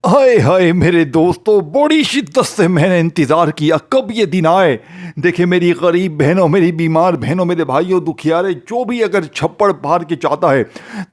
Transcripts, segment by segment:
हाय हाय मेरे दोस्तों, बड़ी शिद्दत से मैंने इंतज़ार किया कब ये दिन आए। देखिए मेरी गरीब बहनों, मेरी बीमार बहनों, मेरे भाइयों, दुखियारे, जो भी अगर छप्पड़ फाड़ के चाहता है,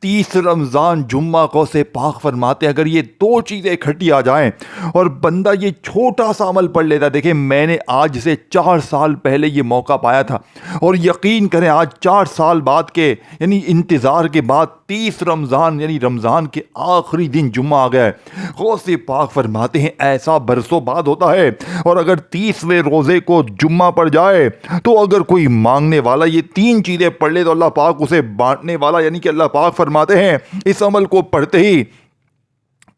30 रमज़ान जुम्मा को से पाक फरमाते हैं, अगर ये दो चीज़ें इकट्ठी आ जाएं और बंदा ये छोटा सा अमल पढ़ लेता। देखिए मैंने आज से 4 साल पहले ये मौका पाया था और यकीन करें आज 4 साल बाद के यानी इंतज़ार के बाद 30 रमज़ान यानी रमज़ान के आखिरी दिन जुम्मा आ गया है। गौसे पाक फरमाते हैं ऐसा बरसों बाद होता है। और अगर 30वें रोज़े को जुम्मा पड़ जाए तो अगर कोई मांगने वाला ये 3 चीज़ें पढ़ ले तो अल्लाह पाक उसे बांटने वाला, यानी कि अल्लाह पाक फरमाते हैं इस अमल को पढ़ते ही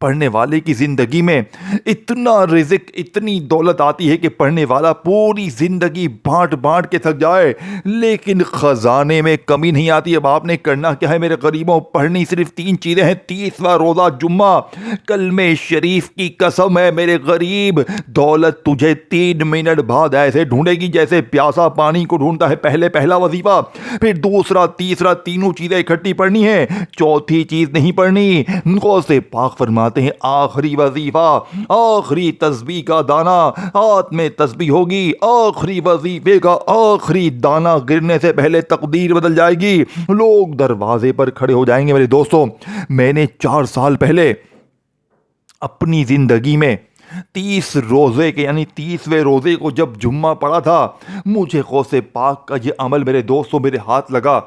पढ़ने वाले की ज़िंदगी में इतना रिज़्क, इतनी दौलत आती है कि पढ़ने वाला पूरी ज़िंदगी बांट बांट के थक जाए लेकिन ख़जाने में कमी नहीं आती। अब आपने करना क्या है मेरे गरीबों, पढ़नी सिर्फ 3 चीज़ें हैं। 30वां रोज़ा जुम्मा, कलमे शरीफ की कसम है मेरे गरीब, दौलत तुझे 3 मिनट बाद ऐसे ढूंढेगी जैसे प्यासा पानी को ढूंढता है। पहले पहला वजीफ़ा, फिर दूसरा, तीसरा, तीनों चीज़ें इकट्ठी पढ़नी है, चौथी चीज़ नहीं पढ़नी। गौसे पाक फरमाते हैं आखिरी वजीफा, आखिरी तस्बीह का दाना हाथ में तस्बीह होगी, आखिरी वजीफे का आखिरी दाना गिरने से पहले तकदीर बदल जाएगी, लोग दरवाजे पर खड़े हो जाएंगे। मेरे दोस्तों, मैंने 4 साल पहले अपनी जिंदगी में 30 रोज़े के यानी 30वें रोज़े को जब जुम्मा पड़ा था, मुझे गौसे पाक का ये अमल मेरे दोस्तों मेरे हाथ लगा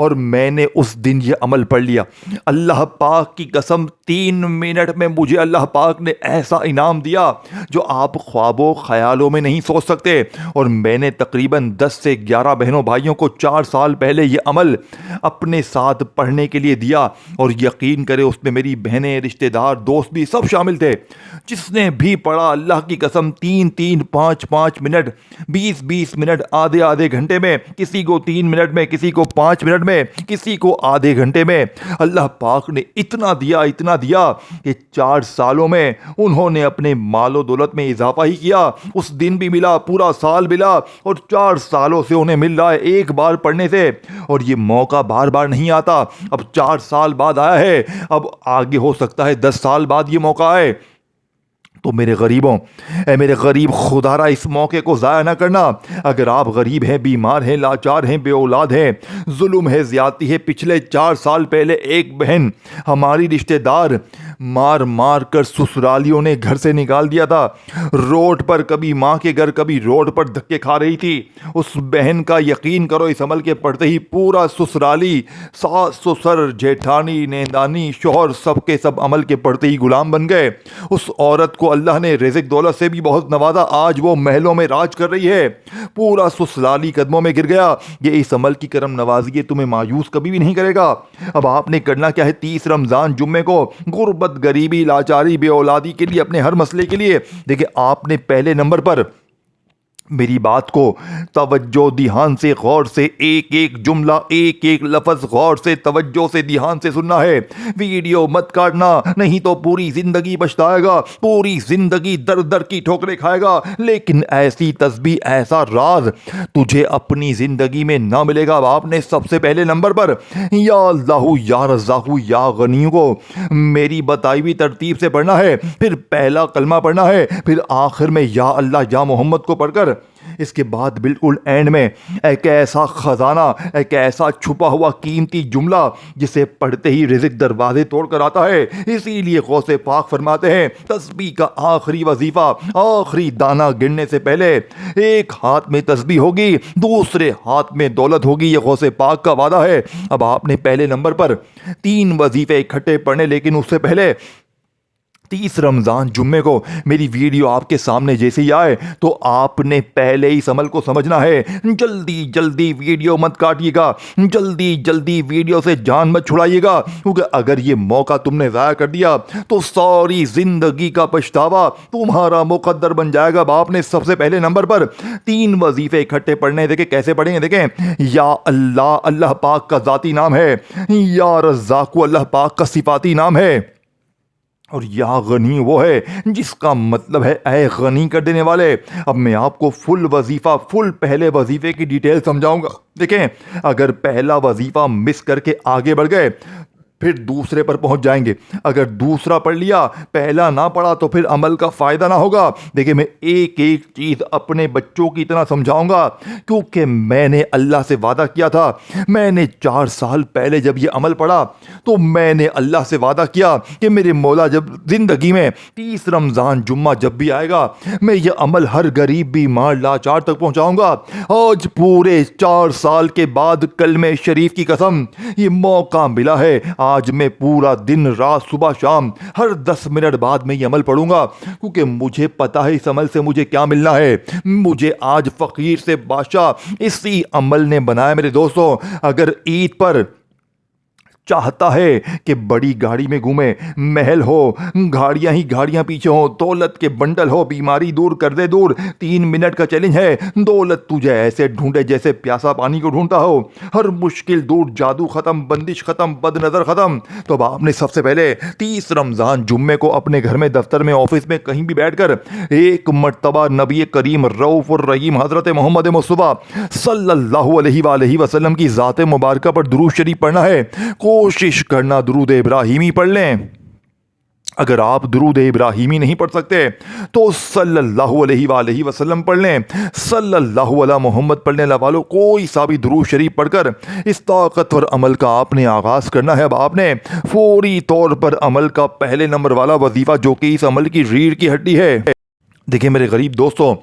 और मैंने उस दिन ये अमल पढ़ लिया। अल्लाह पाक की कसम 3 मिनट में मुझे अल्लाह पाक ने ऐसा इनाम दिया जो आप ख्वाबों ख्यालों में नहीं सोच सकते। और मैंने तकरीबन 10 से 11 बहनों भाइयों को 4 साल पहले ये अमल अपने साथ पढ़ने के लिए दिया और यकीन करें उसमें मेरी बहनें, रिश्तेदार, दोस्त भी सब शामिल थे। जिसने भी पढ़ा अल्लाह की कसम 3-3, 5-5 मिनट, 20-20 मिनट, आधे आधे घंटे में, किसी को 3 मिनट में, किसी को 5 मिनट में, किसी को आधे घंटे में, अल्लाह पाक ने इतना दिया कि 4 सालों में उन्होंने अपने मालो दौलत में इजाफा ही किया। उस दिन भी मिला, पूरा साल मिला और 4 सालों से उन्हें मिल रहा है एक बार पढ़ने से। और ये मौका बार बार नहीं आता, अब 4 साल बाद आया है, अब आगे हो सकता है 10 साल बाद ये मौका आए। तो मेरे गरीबों, मेरे गरीब, खुदारा इस मौके को ज़ाया ना करना। अगर आप गरीब हैं, बीमार हैं, लाचार हैं, बे औलाद हैं, जुल्म है, ज़्यादती है। पिछले 4 साल पहले एक बहन हमारी रिश्तेदार मार मार कर ससुरालियों ने घर से निकाल दिया था। रोड पर, कभी माँ के घर, कभी रोड पर धक्के खा रही थी। उस बहन का यकीन करो इस अमल के पढ़ते ही पूरा ससुराली, सास ससुर, जेठानी, नेंदानी, शौहर, सब के सब अमल के पढ़ते ही गुलाम बन गए। उस औरत को अल्लाह ने रिज़्क दौलत से भी बहुत नवाजा, आज वो महलों में राज कर रही है। पूरा ससुराली कदमों में गिर गया। ये इस अमल की करम नवाजी है, तुम्हें मायूस कभी भी नहीं करेगा। अब आपने करना क्या है, 30 रमज़ान जुम्मे को गुर्बत, गरीबी, लाचारी, बे औलादी के लिए, अपने हर मसले के लिए, देखिए आपने पहले नंबर पर मेरी बात को तवज्जो, ध्यान से, गौर से, एक एक जुमला, एक एक लफ्ज़ गौर से, तवज्जो से, ध्यान से सुनना है। वीडियो मत काटना, नहीं तो पूरी ज़िंदगी पछताएगा, पूरी ज़िंदगी दर दर की ठोकरें खाएगा। लेकिन ऐसी तस्बीह, ऐसा राज तुझे अपनी ज़िंदगी में ना मिलेगा। अब आपने सबसे पहले नंबर पर या अल्लाहु या रज़्ज़ाक़ु या गनी को मेरी बताई हुई तरतीब से पढ़ना है। फिर पहला कलमा पढ़ना है, फिर आखिर में या अल्लाह या मोहम्मद को पढ़कर इसके बाद बिल्कुल एंड में एक ऐसा खजाना, एक ऐसा छुपा हुआ कीमती जुमला जिसे पढ़ते ही रिज़्क दरवाजे तोड़ कर आता है। इसीलिए गौसे पाक फरमाते हैं तस्बीह का आखिरी वजीफा, आखिरी दाना गिरने से पहले एक हाथ में तस्बीह होगी, दूसरे हाथ में दौलत होगी। ये गौसे पाक का वादा है। अब आपने पहले नंबर पर 3 वजीफे इकट्ठे पढ़ने, लेकिन उससे पहले 30 रमज़ान जुम्मे को मेरी वीडियो आपके सामने जैसे ही आए तो आपने पहले इस अमल को समझना है। जल्दी जल्दी वीडियो मत काटिएगा, जल्दी जल्दी वीडियो से जान मत छुड़ाइएगा, क्योंकि अगर ये मौका तुमने ज़ाया कर दिया तो सारी ज़िंदगी का पछतावा तुम्हारा मुकद्दर बन जाएगा। अब आपने सबसे पहले नंबर पर 3 वजीफ़े इकट्ठे पढ़ने। देखें कैसे पढ़ेंगे, देखें या अल्लाह, अल्लाह पाक का ज़ाती नाम है, या रज़्ज़ाक़ु अल्लाह पाक का सिफाती नाम है, और या गनी वो है जिसका मतलब है ऐ गनी कर देने वाले। अब मैं आपको फुल वजीफ़ा, फुल पहले वजीफ़े की डिटेल समझाऊंगा। देखें, अगर पहला वजीफ़ा मिस करके आगे बढ़ गए پھر دوسرے پر پہنچ جائیں گے. اگر دوسرا پڑھ لیا, پہلا نہ پڑھا تو پھر عمل کا فائدہ نہ ہوگا. دیکھیں میں ایک ایک چیز اپنے بچوں کی طرح سمجھاؤں گا, کیونکہ میں نے اللہ سے وعدہ کیا تھا. میں نے 4 سال پہلے جب یہ عمل پڑھا تو میں نے اللہ سے وعدہ کیا کہ میرے مولا جب زندگی میں 30 رمضان جمعہ جب بھی آئے گا, میں یہ عمل ہر غریب بیمار لاچار تک پہنچاؤں گا. آج پورے 4 سال کے بعد کلمہ شریف کی قسم یہ موقع ملا ہے. آج میں پورا دن رات صبح شام ہر 10 منٹ بعد میں یہ عمل پڑھوں گا, کیونکہ مجھے پتا ہے اس عمل سے مجھے کیا ملنا ہے. مجھے آج فقیر سے بادشاہ اسی عمل نے بنایا. میرے دوستوں, اگر عید پر چاہتا ہے کہ بڑی گاڑی میں گھومے, محل ہو, گاڑیاں ہی گاڑیاں پیچھے ہو, دولت کے بنڈل ہو, بیماری دور کر دے دور, 3 منٹ کا چیلنج ہے, دولت تجھے ایسے ڈھونڈے جیسے پیاسا پانی کو ڈھونڈتا ہو, ہر مشکل دور, جادو ختم, بندش ختم, بد نظر ختم. تو اب آپ نے سب سے پہلے 30 رمضان جمعے کو اپنے گھر میں, دفتر میں, آفس میں, کہیں بھی بیٹھ کر ایک مرتبہ نبی کریم رؤوف الرحیم حضرت محمد مصطفیٰ صلی اللہ علیہ وآلہ وسلم کی ذات مبارکہ پر درود شریف پڑھنا ہے. کوشش کرنا درود ابراہیمی پڑھ لیں. اگر آپ درود ابراہیمی نہیں پڑھ سکتے تو صلی اللہ علیہ وآلہ وسلم پڑھ لیں. صلی اللہ علیہ محمد پڑھنے والوں کوئی سا بھی درود شریف پڑھ کر اس طاقتور عمل کا آپ نے آغاز کرنا ہے. اب آپ نے فوری طور پر عمل کا پہلے نمبر والا وظیفہ, جو کہ اس عمل کی ریڑھ کی ہڈی ہے. دیکھیں میرے غریب دوستوں,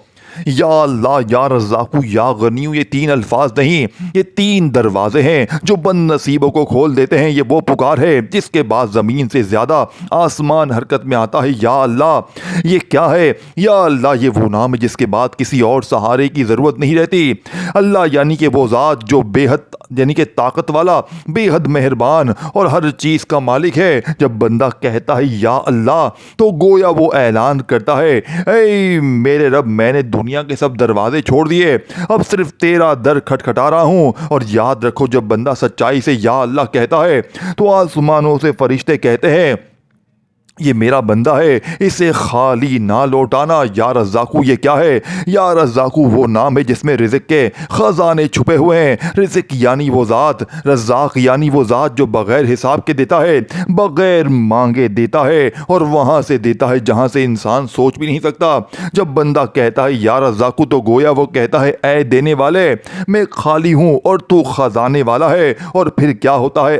یا اللہ, یا رزاقو, یا غنیو, یہ 3 الفاظ نہیں, یہ 3 دروازے ہیں جو بد نصیبوں کو کھول دیتے ہیں. یہ وہ پکار ہے جس کے بعد زمین سے زیادہ آسمان حرکت میں آتا ہے. یا اللہ, یہ کیا ہے؟ یا اللہ, یہ وہ نام ہے جس کے بعد کسی اور سہارے کی ضرورت نہیں رہتی. اللہ یعنی کہ وہ ذات جو بے حد یعنی کہ طاقت والا, بے حد مہربان اور ہر چیز کا مالک ہے. جب بندہ کہتا ہے یا اللہ تو گویا وہ اعلان کرتا ہے, اے میرے رب, میں نے دنیا کے سب دروازے چھوڑ دیے, اب صرف تیرا در کھٹکھٹا رہا ہوں. اور یاد رکھو, جب بندہ سچائی سے یا اللہ کہتا ہے تو آسمانوں سے فرشتے کہتے ہیں یہ میرا بندہ ہے, اسے خالی نہ لوٹانا. یا رزاقو, یہ کیا ہے؟ یا رزاقو وہ نام ہے جس میں رزق کے خزانے چھپے ہوئے ہیں. رزق یعنی وہ ذات, رزاق یعنی وہ ذات جو بغیر حساب کے دیتا ہے, بغیر مانگے دیتا ہے, اور وہاں سے دیتا ہے جہاں سے انسان سوچ بھی نہیں سکتا. جب بندہ کہتا ہے یا رزاقو تو گویا وہ کہتا ہے اے دینے والے, میں خالی ہوں اور تو خزانے والا ہے. اور پھر کیا ہوتا ہے,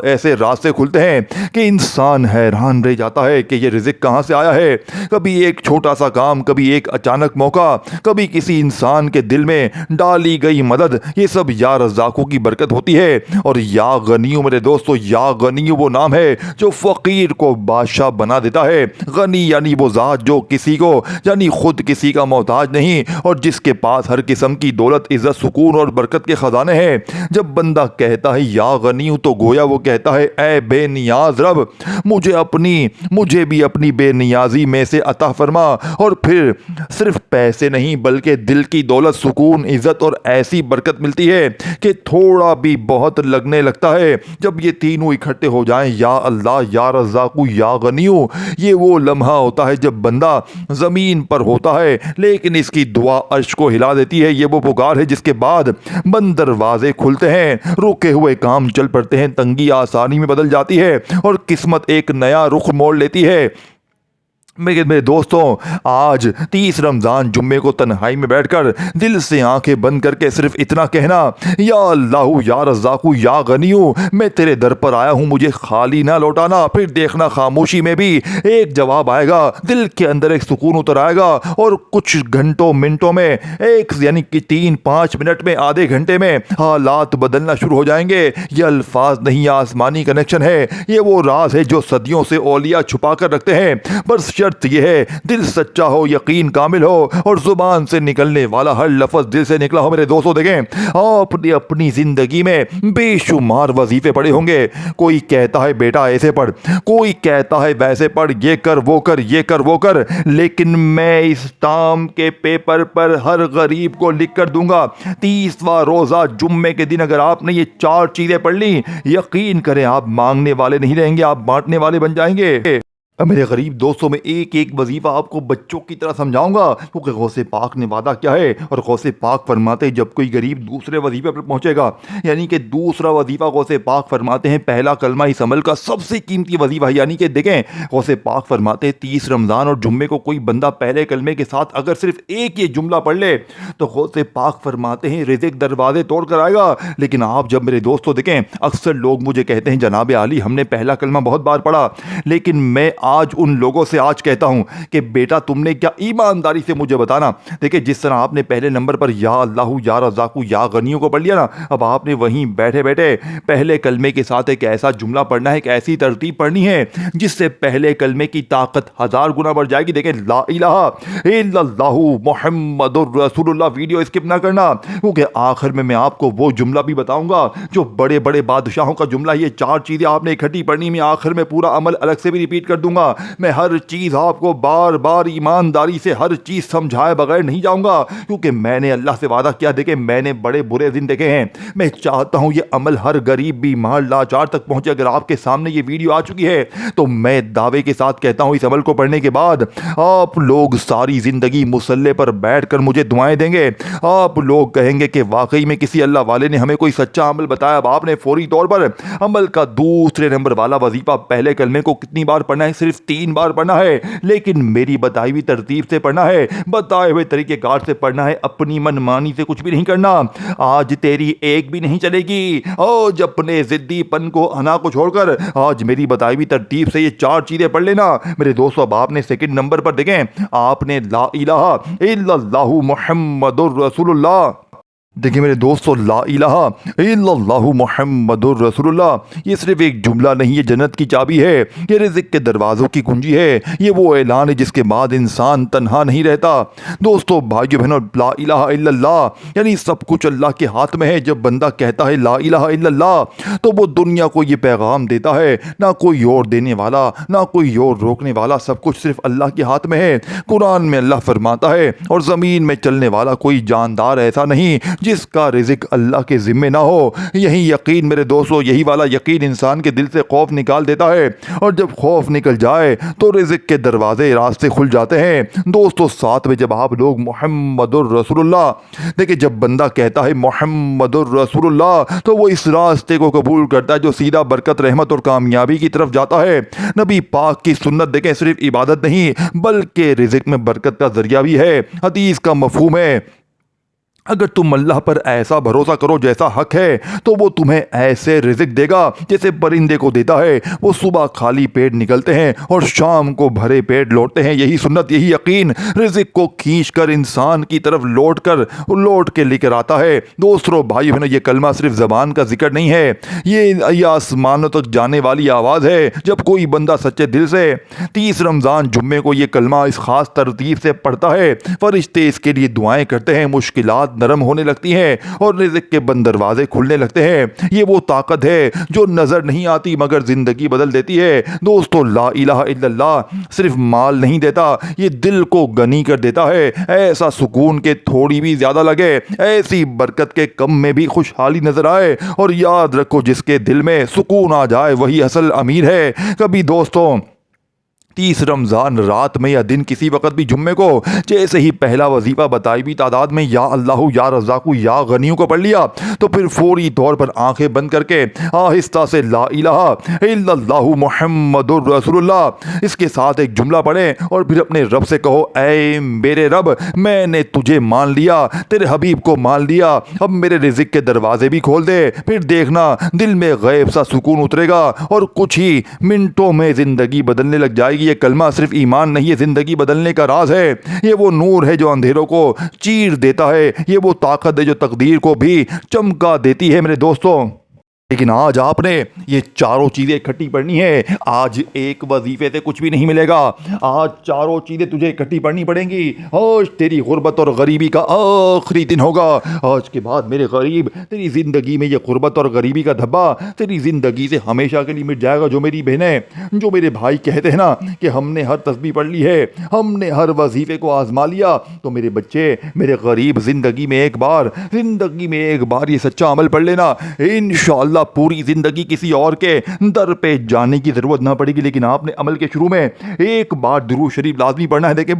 ایسے راستے کھلتے ہیں کہ انسان حیران رہ جاتا ہے کہ یہ رزق کہاں سے آیا ہے. کبھی ایک چھوٹا سا کام, کبھی ایک اچانک موقع, کبھی کسی انسان کے دل میں ڈالی گئی مدد, یہ سب یا رزاقوں کی برکت ہوتی ہے. اور یا غنیو میرے دوستو, یا غنیو وہ نام ہے جو فقیر کو بادشاہ بنا دیتا ہے. غنی یعنی وہ ذات جو کسی کو یعنی خود کسی کا محتاج نہیں, اور جس کے پاس ہر قسم کی دولت, عزت, سکون اور برکت کے خزانے ہیں. جب بندہ کہتا ہے یا غنیو تو گویا وہ کہتا ہے اے بے نیاز رب, مجھے بھی اپنی بے نیازی میں سے عطا فرما. اور پھر صرف پیسے نہیں بلکہ دل کی دولت, سکون, عزت اور ایسی برکت ملتی ہے کہ تھوڑا بھی بہت لگنے لگتا ہے. جب یہ تینوں اکٹھے ہو جائیں, یا اللہ, یا رزاقو, یا غنیو, یہ وہ لمحہ ہوتا ہے جب بندہ زمین پر ہوتا ہے لیکن اس کی دعا عرش کو ہلا دیتی ہے. یہ وہ پکار ہے جس کے بعد بند دروازے کھلتے ہیں, رکے ہوئے کام چل پڑتے ہیں, تنگی آسانی میں بدل جاتی ہے اور قسمت ایک نیا رخ موڑ لیتی ہے. میرے دوستوں, آج 30 رمضان جمعے کو تنہائی میں بیٹھ کر دل سے آنکھیں بند کر کے صرف اتنا کہنا, یا اللہ, یا رزاقو, یا غنیو, میں تیرے در پر آیا ہوں, مجھے خالی نہ لوٹانا. پھر دیکھنا خاموشی میں بھی ایک جواب آئے گا, دل کے اندر ایک سکون اتر آئے گا, اور کچھ گھنٹوں منٹوں میں, ایک یعنی کہ 3-5 منٹ میں, آدھے گھنٹے میں حالات بدلنا شروع ہو جائیں گے. یہ الفاظ نہیں, آسمانی کنیکشن ہے. یہ وہ راز ہے جو صدیوں سے اولیاء چھپا کر رکھتے ہیں. بس شرط یہ ہے دل سچا ہو, یقین کامل ہو, اور زبان سے نکلنے والا ہر لفظ دل سے نکلا ہو. میرے دوستوں دیکھیں, آپ نے اپنی زندگی میں بے شمار وظیفے پڑھے ہوں گے. کوئی کہتا ہے بیٹا ایسے پڑھ, کوئی کہتا ہے ویسے پڑھ, یہ کر وہ کر, یہ کر وہ کر, لیکن میں اس ٹام کے پیپر پر ہر غریب کو لکھ کر دوں گا 30واں روزہ جمعے کے دن اگر آپ نے یہ 4 چیزیں پڑھ لی, یقین کریں آپ مانگنے والے نہیں رہیں گے, آپ بانٹنے والے بن جائیں گے. अब मेरे गरीब दोस्तों, में एक एक वजीफ़ा आपको बच्चों की तरह समझाऊंगा, क्योंकि गौसे पाक ने वादा क्या है। और गौसे पाक फरमाते हैं जब कोई गरीब दूसरे वजीफे पर पहुंचेगा, यानी कि दूसरा वजीफ़ा, गौसे पाक फरमाते हैं पहला कलमा इस अमल का सबसे कीमती वजीफ़ा है। यानी कि देखें, गौसे पाक फरमाते हैं 30 रमज़ान और जुम्मे को कोई बंदा पहले कलमे के साथ अगर सिर्फ एक ये जुमला पढ़ ले तो गौसे पाक फरमाते हैं रिज़्क़ दरवाजे तोड़ कर आएगा। लेकिन आप जब मेरे दोस्तों देखें, अक्सर लोग मुझे कहते हैं जनाब आली हमने पहला कलमा बहुत बार पढ़ा, लेकिन मैं आज उन लोगों से आज कहता हूं कि बेटा तुमने क्या, ईमानदारी से मुझे बताना। देखिए, जिस तरह आपने पहले नंबर पर या अल्लाहू या रज़ाकू या गनियों को पढ़ लिया ना, अब आपने वहीं बैठे बैठे पहले कलमे के साथ एक ऐसा जुमला पढ़ना है, एक ऐसी तरतीब पढ़नी है जिससे पहले कलमे की ताकत 1000 गुना बढ़ जाएगी। देखिए, ला इलाहा इल्लल्लाहु मुहम्मदुर रसूलुल्लाह, वीडियो स्किप ना करना, क्योंकि आखिर में मैं आपको वो जुमला भी बताऊंगा जो बड़े बड़े बादशाहों का जुमला। ये 4 चीज़ें आपने इकट्ठी पढ़नी, मैं आखिर में पूरा अमल अलग से भी रिपीट कर दूंगा। मैं हर चीज़ आपको बार बार ईमानदारी से हर चीज़ समझाए बगैर नहीं जाऊंगा, क्योंकि मैंने अल्लाह से वादा किया। देखे, मैंने बड़े बुरे दिन देखे हैं, मैं चाहता हूं ये अमल हर गरीब बीमार लाचार तक पहुंचे। अगर आपके सामने ये वीडियो आ चुकी है तो मैं दावे के साथ कहता हूं इस अमल को पढ़ने के बाद आप लोग सारी ज़िंदगी मुसल्ले पर बैठ कर मुझे दुआएं देंगे। आप लोग कहेंगे कि वाकई में किसी अल्लाह वाले ने हमें कोई सच्चा अमल बताया। अब आपने फौरी तौर पर अमल का दूसरे नंबर वाला वजीफा पहले कलमे को कितनी बार पढ़ना है? सिर्फ 3 बार पढ़ना है, लेकिन मेरी बताई हुई तरतीब से पढ़ना है, बताए हुए तरीकेकार से पढ़ना है, अपनी मनमानी से कुछ भी नहीं करना। आज तेरी एक भी नहीं चलेगी। आज अपने जिद्दीपन को अना को छोड़कर आज मेरी बताई हुई तरतीब से ये 4 चीजें पढ़ लेना। मेरे दोस्तों, अब आपने सेकंड नंबर पर देखें, आपने ला इलाहा इल्लल्लाहु मुहम्मदुर रसूलुल्लाह। देखिए मेरे दोस्तों, ला इलाहा इल्लल्लाहु मुहम्मदुर रसूलुल्लाह ये सिर्फ एक जुमला नहीं, ये जन्नत की चाबी है, ये रिज़्क़ के दरवाज़ों की कुंजी है, ये वो ऐलान है जिसके बाद इंसान तन्हा नहीं रहता। दोस्तों, भाइयों बहनों, ला इलाहा इल्लल्लाह यानी सब कुछ अल्लाह के हाथ में है। जब बंदा कहता है ला इलाहा इल्लल्लाह तो वो दुनिया को ये पैगाम देता है, ना कोई और देने वाला ना कोई और रोकने वाला, सब कुछ सिर्फ अल्लाह के हाथ में है। कुरान में अल्लाह फरमाता है, और ज़मीन में चलने वाला कोई जानदार ऐसा नहीं जिसका रिज़्क़ अल्लाह के ज़िम्मे ना हो। यही यकीन मेरे दोस्तों, यही वाला यकीन इंसान के दिल से खौफ निकाल देता है, और जब खौफ निकल जाए तो रिज़्क़ के दरवाजे रास्ते खुल जाते हैं। दोस्तों, साथ में जब आप लोग मुहम्मदुर रसूलुल्लाह, देखिए जब बंदा कहता है मुहम्मदुर रसूलुल्लाह तो वो इस रास्ते को कबूल करता है जो सीधा बरकत, रहमत और कामयाबी की तरफ जाता है। नबी पाक की सुन्नत देखें, सिर्फ इबादत नहीं बल्कि रिज़्क़ में बरकत का ज़रिया भी है। हदीस का मफ़हूम है, अगर तुम अल्लाह पर ऐसा भरोसा करो जैसा हक है तो वो तुम्हें ऐसे रिज़्क़ देगा जैसे परिंदे को देता है। वो सुबह खाली पेट निकलते हैं और शाम को भरे पेट लौटते हैं। यही सुन्नत, यही यकीन रिज़्क़ को खींच कर इंसान की तरफ लौट के लेकर आता है। दोस्तों, भाई बहनों, ये कलमा सिर्फ ज़बान का जिक्र नहीं है, ये आसमानों तक जाने वाली आवाज़ है। जब कोई बंदा सच्चे दिल से 30 रमज़ान जुम्मे को ये कलमा इस ख़ास तरतीब से पढ़ता है, फरिश्ते इसके लिए दुआएं करते हैं, मुश्किलात नरम होने लगती हैं और रिज़्क़ के बंद दरवाजे खुलने लगते हैं। ये वो ताकत है जो नज़र नहीं आती मगर ज़िंदगी बदल देती है। दोस्तों, ला इलाहा इल्लल्लाह सिर्फ माल नहीं देता, ये दिल को गनी कर देता है। ऐसा सुकून के थोड़ी भी ज़्यादा लगे, ऐसी बरकत के कम में भी खुशहाली नज़र आए। और याद रखो, जिसके दिल में सुकून आ जाए वही असल अमीर है। कभी दोस्तों 30 रमज़ान रात में या दिन किसी वक्त भी जुम्मे को जैसे ही पहला वजीफ़ा बताई भी तादाद में या अल्लाहू या रज़ाकू या गनियों को पढ़ लिया तो फिर फौरी तौर पर आंखें बंद करके आहिस्ता से ला इलाहा इल्लल्लाहु मुहम्मदुर रसूलुल्लाह इसके साथ एक जुमला पढ़ें और फिर अपने रब से कहो, ऐ मेरे रब, मैंने तुझे मान लिया, तेरे हबीब को मान लिया, अब मेरे रिज़्क़ के दरवाजे भी खोल दे। फिर देखना दिल में गैब सा सुकून उतरेगा और कुछ ही मिनटों में ज़िंदगी बदलने लग जाएगी। ये कलमा सिर्फ ईमान नहीं है, जिंदगी बदलने का राज है। ये वो नूर है जो अंधेरों को चीर देता है, ये वो ताकत है जो तकदीर को भी चमका देती है मेरे दोस्तों। लेकिन आज आपने ये चारों चीज़ें इकट्ठी पढ़नी है। आज एक वजीफे से कुछ भी नहीं मिलेगा, आज चारों चीज़ें तुझे इकट्ठी पढ़नी पड़ेंगी। आज तेरी गुर्बत और गरीबी का आखिरी दिन होगा। आज के बाद मेरे गरीब, तेरी ज़िंदगी में ये गुर्बत और गरीबी का धब्बा तेरी ज़िंदगी से हमेशा के लिए मिट जाएगा। जो मेरी बहनें, जो मेरे भाई कहते हैं ना कि हमने हर तस्बीह पढ़ ली है, हमने हर वजीफे को आजमा लिया, तो मेरे बच्चे, मेरे गरीब, ज़िंदगी में एक बार ये सच्चा अमल पढ़ लेना। इंशाअल्लाह इंशाअल्लाह पूरी ज़िंदगी किसी और के दर पे जाने की ज़रूरत ना पड़ेगी। लेकिन आपने अमल के शुरू में एक बार दुरूद शरीफ लाजमी पढ़ना है। देखिए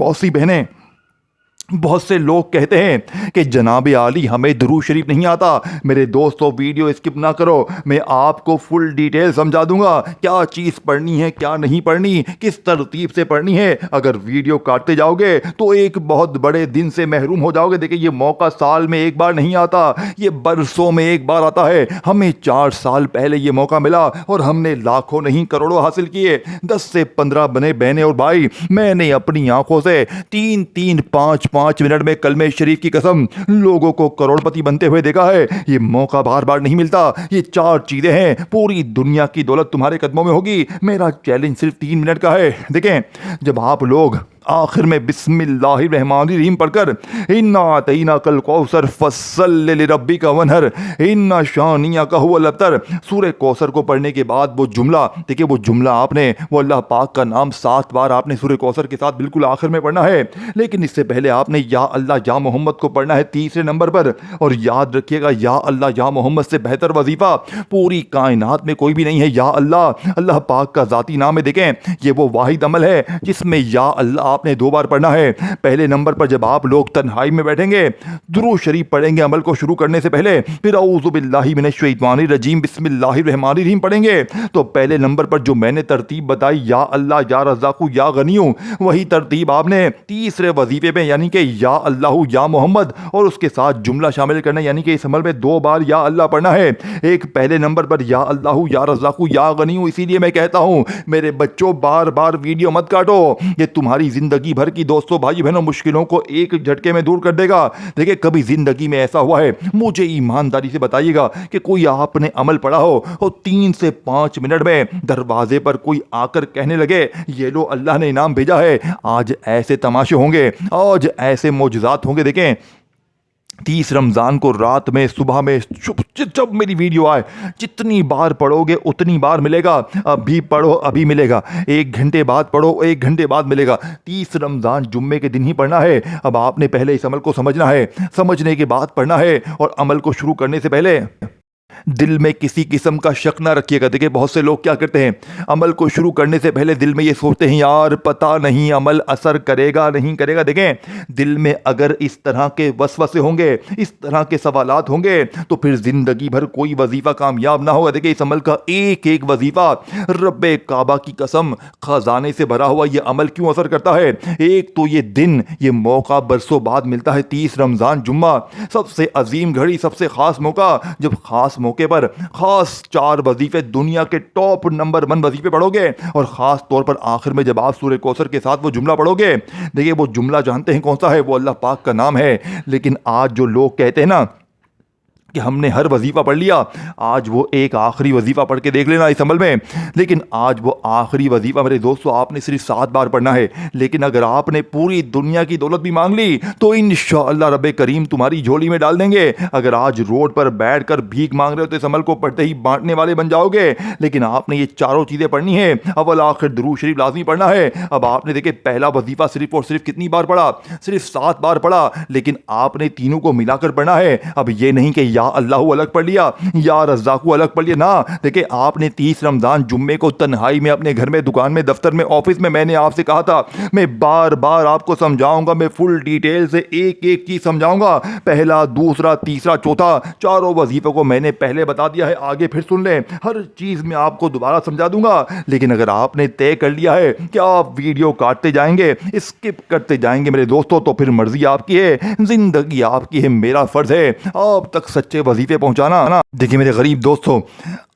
बहुत से लोग कहते हैं कि जनाब आली हमें दुरूद शरीफ नहीं आता। मेरे दोस्तों वीडियो स्किप ना करो, मैं आपको फुल डिटेल समझा दूंगा क्या चीज़ पढ़नी है, क्या नहीं पढ़नी, किस तरतीब से पढ़नी है। अगर वीडियो काटते जाओगे तो एक बहुत बड़े दिन से महरूम हो जाओगे। देखिए ये मौका साल में एक बार नहीं आता, ये बरसों में एक बार आता है। हमें 4 साल पहले ये मौका मिला और हमने लाखों नहीं करोड़ों हासिल किए। 10 से 15 बने बहने और भाई, मैंने अपनी आंखों से 3-3, 5-5 मिनट में कलमे शरीफ की कसम लोगों को करोड़पति बनते हुए देखा है। ये मौका बार बार नहीं मिलता। ये 4 चीजें हैं, पूरी दुनिया की दौलत तुम्हारे कदमों में होगी। मेरा चैलेंज सिर्फ 3 मिनट का है। देखें, जब आप लोग आखिर में बिस्मिल्लाहिर्रहमानिर्रहीम पढ़कर इन्ना अतईना कल कौसर फस्सल लिरब्बिका वनहर इन्ना शानियका हुवल अब्तर सूरह कौसर को पढ़ने के बाद वो जुमला, देखिए वो जुमला आपने, वो अल्लाह पाक का नाम 7 बार आपने सूरह कौसर के साथ बिल्कुल आखिर में पढ़ना है। लेकिन इससे पहले आपने या अल्लाह या मोहम्मद को पढ़ना है तीसरे नंबर पर। और याद रखिएगा, या अल्लाह या मोहम्मद से बेहतर वजीफा पूरी कायनात में कोई भी नहीं है। या अल्लाह अल्लाह पाक का ज़ाती नाम है। देखें, ये वो वाहिद अमल है जिसमें या अल्लाह आपने 2 बार पढ़ना है। पहले नंबर पर जब आप लोग तन्हाई में बैठेंगे, दुरूद शरीफ पढ़ेंगे अमल को शुरू करने से पहले, फिर औज़ु बिल्लाहि मिनश शैतानिर रजीम बिस्मिल्लाहिर्रहमानिर्रहीम पढ़ेंगे, तो पहले नंबर पर जो मैंने तरतीब बताई, या अल्लाह या रज़ाकु या गनियु, वही तरतीब आपने तीसरे वजीफे में यानी कि या अल्लाह या मोहम्मद और उसके साथ जुमला शामिल करना, यानी कि इस अमल में 2 बार या अल्लाह पढ़ना है। एक पहले नंबर पर या अल्लाह या रज़ाकु या गनियु। इसीलिए मैं कहता हूँ मेरे बच्चों, बार बार वीडियो मत काटो, ये तुम्हारी जिंदगी भर की दोस्तों भाई बहनों मुश्किलों को एक झटके में दूर कर देगा। देखिए कभी जिंदगी में ऐसा हुआ है, मुझे ईमानदारी से बताइएगा कि कोई आपने अमल पढ़ा हो और 3 से 5 मिनट में दरवाजे पर कोई आकर कहने लगे ये लो अल्लाह ने इनाम भेजा है। आज ऐसे तमाशे होंगे, आज ऐसे मौजज़ात होंगे। देखें 30 रमज़ान को रात में सुबह में जब मेरी वीडियो आए, जितनी बार पढ़ोगे उतनी बार मिलेगा। अभी पढ़ो अभी मिलेगा, 1 घंटे बाद पढ़ो 1 घंटे बाद मिलेगा। 30 रमज़ान जुम्मे के दिन ही पढ़ना है। अब आपने पहले इस अमल को समझना है, समझने के बाद पढ़ना है। और अमल को शुरू करने से पहले दिल में किसी किस्म का शक ना रखिएगा। देखिए बहुत से लोग क्या करते हैं, अमल को शुरू करने से पहले दिल में ये सोचते हैं यार पता नहीं अमल असर करेगा नहीं करेगा। देखें दिल में अगर इस तरह के वसवसे होंगे, इस तरह के सवालात होंगे, तो फिर ज़िंदगी भर कोई वजीफ़ा कामयाब ना होगा। देखिए इस अमल का एक एक वजीफ़ा, रब्बे काबा की कसम, ख़जाने से भरा हुआ ये अमल क्यों असर करता है। एक तो ये दिन, ये मौका बरसों बाद मिलता है। 30 रमज़ान जुम्मा सबसे अजीम घड़ी, सबसे ख़ास मौका, जब ख़ास मौके पर खास 4 वजीफे, दुनिया के टॉप नंबर 1 वजीफे पढ़ोगे। और ख़ास तौर पर आखिर में जब आप सूरह कौसर के साथ वो जुमला पढ़ोगे, देखिए वो जुमला जानते हैं कौन सा है, वो अल्लाह पाक का नाम है। लेकिन आज जो लोग कहते हैं ना कि हमने हर वजीफ़ा पढ़ लिया, आज वो एक आखिरी वजीफ़ा पढ़ के देख लेना इस अमल में। लेकिन आज वो आखिरी वजीफ़ा मेरे दोस्तों आपने सिर्फ 7 बार पढ़ना है। लेकिन अगर आपने पूरी दुनिया की दौलत भी मांग ली तो इंशाअल्लाह रब्बे करीम तुम्हारी झोली में डाल देंगे। अगर आज रोड पर बैठ कर भीख मांग रहे हो तो इस अमल को पढ़ते ही बांटने वाले बन जाओगे। लेकिन आपने ये चारों चीज़ें पढ़नी है, अव्वल आखिर दुरूद शरीफ लाजमी पढ़ना है। अब आपने देखे पहला वजीफ़ा सिर्फ और सिर्फ कितनी बार पढ़ा, सिर्फ 7 बार पढ़ा। लेकिन आपने तीनों को मिलाकर पढ़ना है। अब ये नहीं कि या अल्लाह अलग पढ़ लिया, या रज़ाकू अलग पढ़ लिया ना। देखिए आपने 30 रमज़ान जुम्मे को तन्हाई में अपने घर में, दुकान में, दफ्तर में, ऑफिस में, मैंने आपसे कहा था मैं बार बार आपको समझाऊंगा, मैं फुल डिटेल से एक एक चीज़ समझाऊंगा। पहला, दूसरा, तीसरा, चौथा, चारों वजीफों को मैंने पहले बता दिया है, आगे फिर सुन लें, हर चीज़ में आपको दोबारा समझा दूंगा। लेकिन अगर आपने तय कर लिया है कि आप वीडियो काटते जाएंगे, स्किप करते जाएंगे मेरे दोस्तों, तो फिर मर्जी आपकी है, जिंदगी आपकी है, मेरा फर्ज है आप तक सच्चे वजीफे पहुंचाना ना। देखिए मेरे गरीब दोस्तों,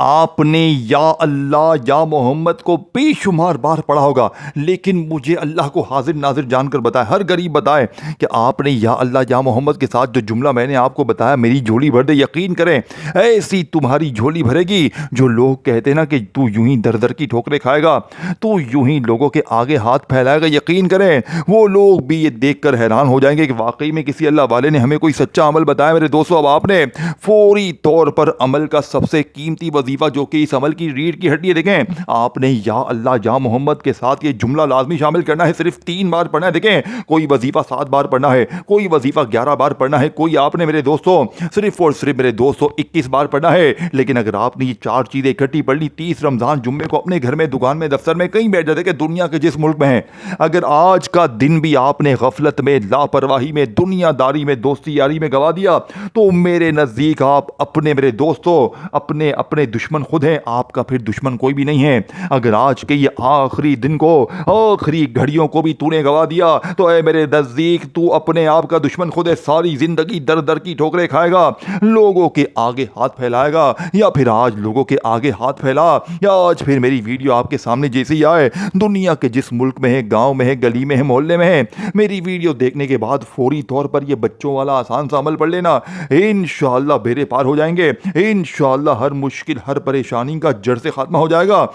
आपने या अल्लाह या मोहम्मद को बेशुमार बार पढ़ा होगा, लेकिन मुझे अल्लाह को हाजिर नाजिर जानकर बताए, हर गरीब बताए कि आपने या अल्लाह या मोहम्मद के साथ जो जुमला मैंने आपको बताया, मेरी झोली भर दे। यकीन करें ऐसी तुम्हारी झोली भरेगी। जो लोग कहते हैं ना कि तू यूं ही दर दर की ठोकरें खाएगा, तू यूं ही लोगों के आगे हाथ फैलाएगा, यकीन करें वो लोग भी ये देखकर हैरान हो जाएंगे कि वाकई में किसी अल्लाह वाले ने हमें कोई सच्चा अमल बताया। मेरे दोस्तों अब आपने فوری طور پر عمل کا سب سے قیمتی وظیفہ جو کہ اس عمل کی ریڑھ کی ہڈی ہے، دیکھیں آپ نے یا اللہ یا محمد کے ساتھ یہ جملہ لازمی شامل کرنا ہے، صرف 3 بار پڑھنا ہے۔ دیکھیں کوئی وظیفہ 7 بار پڑھنا ہے، کوئی وظیفہ 11 بار پڑھنا ہے، کوئی آپ نے میرے دوستوں صرف اور صرف میرے دوستوں 21 بار پڑھنا ہے۔ لیکن اگر آپ نے یہ 4 چیزیں اکٹھی پڑھ لی 30 رمضان جمعے کو اپنے گھر میں، دکان میں، دفتر میں، کہیں بیٹھ جاتے کہ دنیا کے جس ملک میں ہیں، اگر آج کا دن بھی آپ نے غفلت میں، لاپرواہی میں، دنیا داری میں، دوستی یاری میں گوا دیا تو میرے نزدیک آپ اپنے، میرے دوستوں، اپنے دشمن خود ہیں، آپ کا پھر دشمن کوئی بھی نہیں ہے۔ اگر آج کے یہ آخری دن کو، آخری گھڑیوں کو بھی تو نے گوا دیا تو اے میرے نزدیک تو اپنے آپ کا دشمن خود ہے۔ ساری زندگی در در کی ٹھوکریں کھائے گا، لوگوں کے آگے ہاتھ پھیلائے گا، یا پھر آج لوگوں کے آگے ہاتھ پھیلا، یا آج پھر میری ویڈیو آپ کے سامنے جیسے ہی آئے، دنیا کے جس ملک میں ہے، گاؤں میں ہے، گلی میں ہے، محلے میں ہے، میری ویڈیو دیکھنے کے بعد فوری طور پر یہ بچوں والا آسان سا عمل پڑھ لینا، انشاءاللہ بیڑے پار ہو جائیں گے، انشاءاللہ ہر مشکل، ہر پریشانی کا جڑ سے خاتمہ ہو جائے گا۔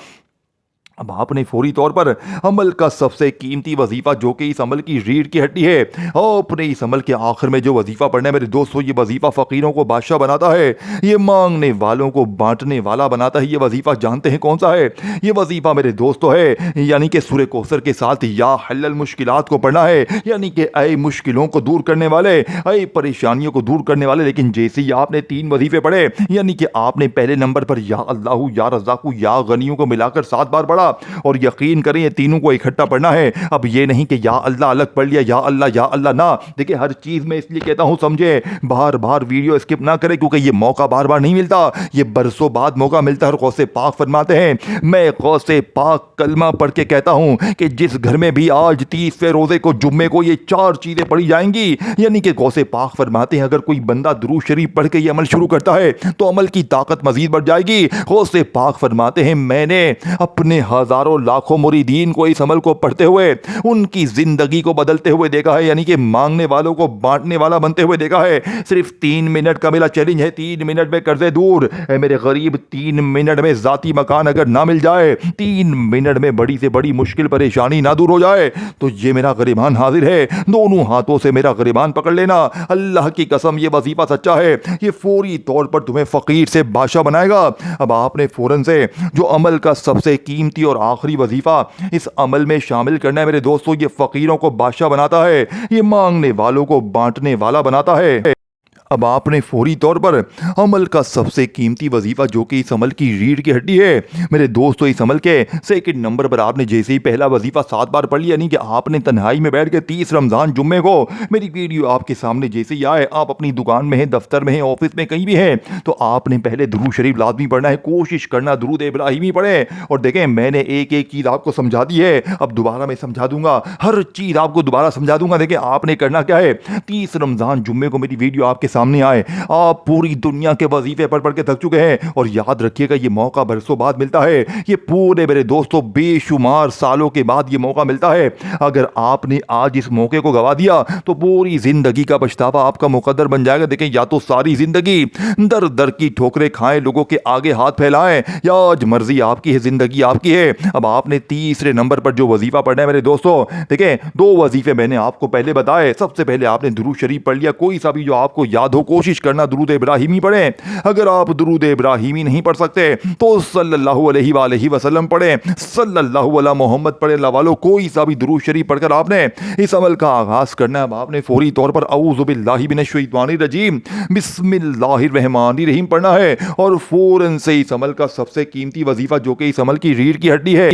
اب آپ نے فوری طور پر عمل کا سب سے قیمتی وظیفہ جو کہ اس عمل کی ریڑھ کی ہڈی ہے، آپ نے اس عمل کے آخر میں جو وظیفہ پڑھنا ہے میرے دوستو، یہ وظیفہ فقیروں کو بادشاہ بناتا ہے، یہ مانگنے والوں کو بانٹنے والا بناتا ہے۔ یہ وظیفہ جانتے ہیں کون سا ہے؟ یہ وظیفہ میرے دوستو ہے، یعنی کہ سورہ کوثر کے ساتھ یا حل المشکلات کو پڑھنا ہے، یعنی کہ اے مشکلوں کو دور کرنے والے، اے پریشانیوں کو دور کرنے والے۔ لیکن جیسے ہی آپ نے 3 وظیفے پڑھے، یعنی کہ آپ نے پہلے نمبر پر یا اللہ، یا رزاق، یا غنیوں کو ملا کر 7 بار پڑھا، اور یقین کریں یہ تینوں کو اکٹھا پڑھنا ہے۔ اب یہ نہیں کہ یا اللہ الگ پڑھ لیا، یا اللہ نہ، دیکھیں ہر چیز میں اس لیے کہتا ہوں سمجھے، بار بار ویڈیو اسکپ نہ کریں، کیونکہ یہ موقع بار بار نہیں ملتا، یہ برسوں بعد موقع ملتا ہے۔ اور غوث پاک فرماتے ہیں، میں غوث پاک کلمہ پڑھ کے کہتا ہوں کہ جس گھر میں بھی آج 30ویں روزے کو، جمعے کو یہ 4 چیزیں پڑھی جائیں گی، یعنی کہ غوث پاک فرماتے ہیں اگر کوئی بندہ درود شریف پڑھ کے یہ عمل شروع کرتا ہے تو عمل کی طاقت مزید بڑھ جائے گی۔ غوث پاک فرماتے ہیں میں نے اپنے ہزاروں لاکھوں مریدین کو اس عمل کو پڑھتے ہوئے ان کی زندگی کو بدلتے ہوئے دیکھا ہے، یعنی کہ مانگنے والوں کو بانٹنے والا بنتے ہوئے دیکھا ہے۔ صرف 3 منٹ کا میرا چیلنج ہے، 3 منٹ میں قرضے دور۔ اے میرے غریب 3 منٹ میں ذاتی مکان اگر نہ مل جائے، 3 منٹ میں بڑی سے بڑی مشکل پریشانی نہ دور ہو جائے تو یہ میرا غریبان حاضر ہے، دونوں ہاتھوں سے میرا غریبان پکڑ لینا۔ اللہ کی قسم یہ وظیفہ سچا ہے، یہ فوری طور پر تمہیں فقیر سے بادشاہ بنائے گا۔ اب آپ نے فوراً سے جو عمل کا سب سے قیمتی اور آخری وظیفہ اس عمل میں شامل کرنا ہے میرے دوستو، یہ فقیروں کو بادشاہ بناتا ہے، یہ مانگنے والوں کو بانٹنے والا بناتا ہے۔ اب آپ نے فوری طور پر عمل کا سب سے قیمتی وظیفہ جو کہ اس عمل کی ریڑھ کی ہڈی ہے میرے دوستو، اس عمل کے 2nd نمبر پر آپ نے جیسے ہی پہلا وظیفہ 7 بار پڑھ لیا، یعنی کہ آپ نے تنہائی میں بیٹھ کے 30 رمضان جمعے کو میری ویڈیو آپ کے سامنے جیسے ہی آئے، آپ اپنی دکان میں ہیں، دفتر میں ہیں، آفس میں کہیں بھی ہیں، تو آپ نے پہلے درود شریف لازمی پڑھنا ہے، کوشش کرنا درود ابراہیمی پڑھیں۔ اور دیکھیں میں نے ایک ایک چیز آپ کو سمجھا دی ہے، اب دوبارہ میں سمجھا دوں گا، ہر چیز آپ کو دوبارہ سمجھا دوں گا۔ دیکھیں آپ نے کرنا کیا ہے، 30 رمضان جمعے کو میری ویڈیو آپ کے سامنے آئے، آپ پوری دنیا کے وظیفے پڑھ پڑھ کے تھک چکے ہیں، اور یاد رکھیے گا یہ موقع برسوں بعد ملتا ہے، یہ پورے میرے دوستوں بے شمار سالوں کے بعد یہ موقع ملتا ہے۔ اگر آپ نے آج اس موقع کو گوا دیا تو پوری زندگی کا پچھتاوا آپ کا مقدر بن جائے گا۔ دیکھیں یا تو ساری زندگی در در کی ٹھوکریں کھائیں، لوگوں کے آگے ہاتھ پھیلائیں، یا آج مرضی آپ کی ہے، زندگی آپ کی ہے۔ اب آپ نے 3 نمبر پر جو وظیفہ پڑھنا ہے میرے دوستوں، دیکھیں 2 وظیفے میں نے آپ کو پہلے بتائے۔ سب سے پہلے آپ نے درود شریف پڑھ لیا، کوئی سا بھی جو آپ کو یاد ہو، کوشش کرنا درود ابراہیمی پڑھیں۔ اگر آپ درود ابراہیمی نہیں پڑھ سکتے تو صلی اللہ علیہ وآلہ وسلم پڑھیں، صلی اللہ علی محمد پڑھیں۔ اللہ والو کوئی سا بھی درود شریف پڑھ کر آپ نے اس عمل کا آغاز کرنا ہے۔ اب آپ نے فوری طور پر اعوذ باللہ من الشیطان الرجیم بسم اللہ الرحمن الرحیم پڑھنا ہے، اور فوراً سے اس عمل کا سب سے قیمتی وظیفہ جو کہ اس عمل کی ریڑھ کی ہڈی ہے،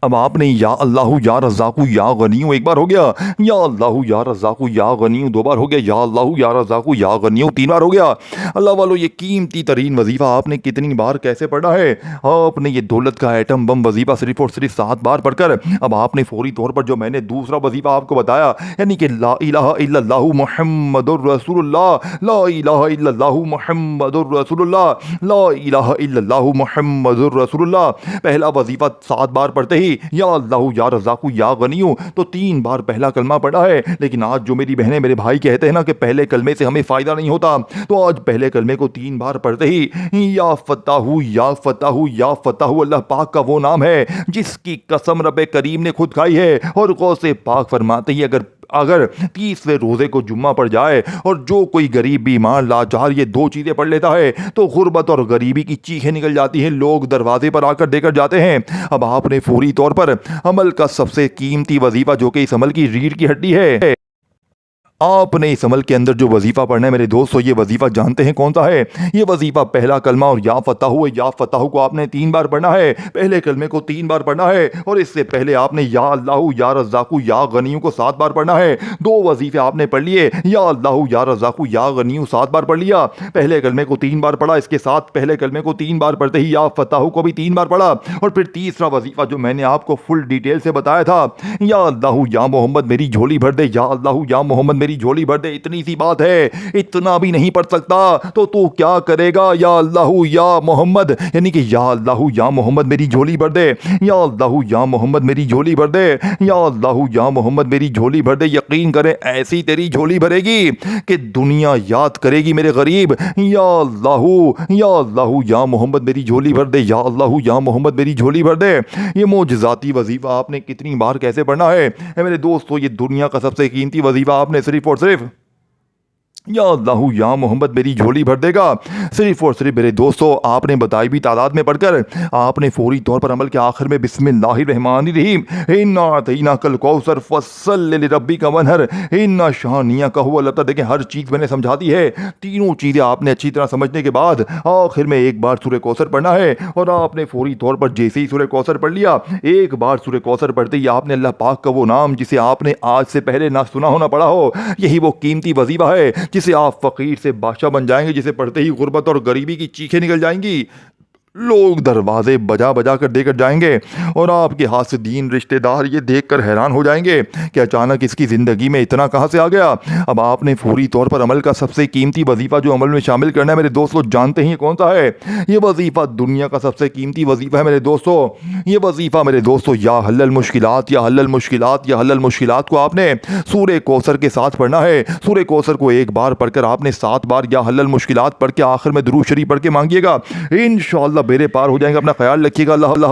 اب آپ نے یا اللہ یا رزاق یا غنیوں 1 بار ہو گیا، یا اللہ یا رزاق یا غنیوں 2 بار ہو گیا، یا اللہ یا رزاق یا غنیوں 3 بار ہو گیا۔ اللہ والو یہ قیمتی ترین وظیفہ آپ نے کتنی بار کیسے پڑھا ہے؟ آپ نے یہ دولت کا ایٹم بم وظیفہ صرف اور صرف 7 بار پڑھ کر اب آپ نے فوری طور پر جو میں نے دوسرا وظیفہ آپ کو بتایا، یعنی کہ لا الہ الا اللہ محمد الرسول اللہ، لا الہ الا اللہ محمد الرسول اللہ، لا الہ الا اللہ محمد الرسول اللہ، پہلا وظیفہ 7 بار پڑھتے ہی یا اللہ یا رزاق یا غنیوں تو 3 بار پہلا کلمہ پڑھا ہے۔ لیکن آج جو میری بہنیں میرے بھائی کہتے ہیں نا کہ پہلے کلمے سے ہمیں فائدہ نہیں ہوتا، تو آج پہلے کلمے کو 3 بار پڑھتے ہی یا فتح یا فتح یا فتح، اللہ پاک کا وہ نام ہے جس کی قسم رب کریم نے خود کھائی ہے، اور غوث پاک فرماتے ہی اگر اگر 30ویں روزے کو جمعہ پڑ جائے اور جو کوئی غریب بیمار لاچار یہ 2 چیزیں پڑھ لیتا ہے تو غربت اور غریبی کی چیخیں نکل جاتی ہیں، لوگ دروازے پر آ کر دے کر جاتے ہیں۔ اب آپ نے فوری طور پر عمل کا سب سے قیمتی وظیفہ، جو کہ اس عمل کی ریڑھ کی ہڈی ہے، آپ نے اس عمل کے اندر جو وظیفہ پڑھنا ہے میرے دوستو، یہ وظیفہ جانتے ہیں کون سا ہے؟ یہ وظیفہ پہلا کلمہ اور یا فتح کو آپ نے 3 بار پڑھنا ہے۔ پہلے کلمے کو 3 بار پڑھنا ہے اور اس سے پہلے آپ نے یا اللہ یا رزاق یا غنی کو 7 بار پڑھنا ہے۔ 2 وظیفے آپ نے پڑھ لیے، یا اللہ یا رزاق یا غنی 7 بار پڑھ لیا، پہلے کلمے کو 3 بار پڑھا، اس کے ساتھ پہلے کلمے کو 3 بار پڑھتے ہی یا فتح کو بھی 3 بار پڑھا، اور پھر تیسرا وظیفہ جو میں نے آپ کو فل ڈیٹیل سے بتایا تھا، یا اللہ یا محمد میری جھولی بھر دے، یا اللہ یا محمد میری جھولی بھر دے۔ اتنی سی بات ہے، اتنا بھی نہیں پڑھ سکتا تو کیا کرے گا؟ یا اللہ یا محمد، یعنی کہ یا اللہ یا محمد میری جھولی بھر دے، یا اللہ یا محمد میری جھولی بھر دے، یا اللہ یا محمد میری جھولی بھر دے۔ یقین کریں ایسی تیری جھولی بھرے گی کہ دنیا یاد کرے گی میرے غریب، یا اللہ یا محمد میری جھولی بھر دے، یا اللہ یا محمد میری جھولی بھر دے۔ یہ معجزاتی وظیفہ آپ نے کتنی بار کیسے پڑھنا ہے میرے دوستو؟ یہ دنیا کا سب سے قیمتی وظیفہ آپ نے صرف اور صرف یا اللہ یا محمد میری جھولی بھر دے گا۔ صرف اور صرف میرے دوستو آپ نے بتائی بھی تعداد میں پڑھ کر آپ نے فوری طور پر عمل کے آخر میں بسم اللہ الرحمن الرحیم انا اعطیناک الکوثر فصل لربک وانحر ان شانیک هو الابتر۔ دیکھیں ہر چیز میں نے سمجھا دی ہے، تینوں چیزیں آپ نے اچھی طرح سمجھنے کے بعد آخر میں ایک بار سورہ کوثر پڑھنا ہے، اور آپ نے فوری طور پر جیسے ہی سورہ کوثر پڑھ لیا، ایک بار سورہ کوثر پڑھتے ہی آپ نے اللہ پاک کا وہ نام جسے آپ نے آج سے پہلے نہ سنا ہونا پڑا ہو، یہی وہ قیمتی وظیفہ ہے جسے آپ فقیر سے بادشاہ بن جائیں گے، جسے پڑھتے ہی غربت اور غریبی کی چیخیں نکل جائیں گی، لوگ دروازے بجا بجا کر دے کر جائیں گے، اور آپ کے حاسدین رشتہ دار یہ دیکھ کر حیران ہو جائیں گے کہ اچانک اس کی زندگی میں اتنا کہاں سے آ گیا۔ اب آپ نے فوری طور پر عمل کا سب سے قیمتی وظیفہ جو عمل میں شامل کرنا ہے میرے دوستو، جانتے ہیں کون سا ہے؟ یہ وظیفہ دنیا کا سب سے قیمتی وظیفہ ہے میرے دوستو۔ یہ وظیفہ میرے دوستو یا حل المشکلات یا حل المشکلات یا حل المشکلات کو آپ نے سورہ کوثر کے ساتھ پڑھنا ہے۔ سورہ کوثر کو ایک بار پڑھ کر آپ نے 7 بار یا حل المشکلات پڑھ کے آخر میں درود شریف پڑھ کے مانگیے گا، انشاءاللہ بیڑے پار ہو جائیں گے۔ اپنا خیال رکھیے گا۔ اللہ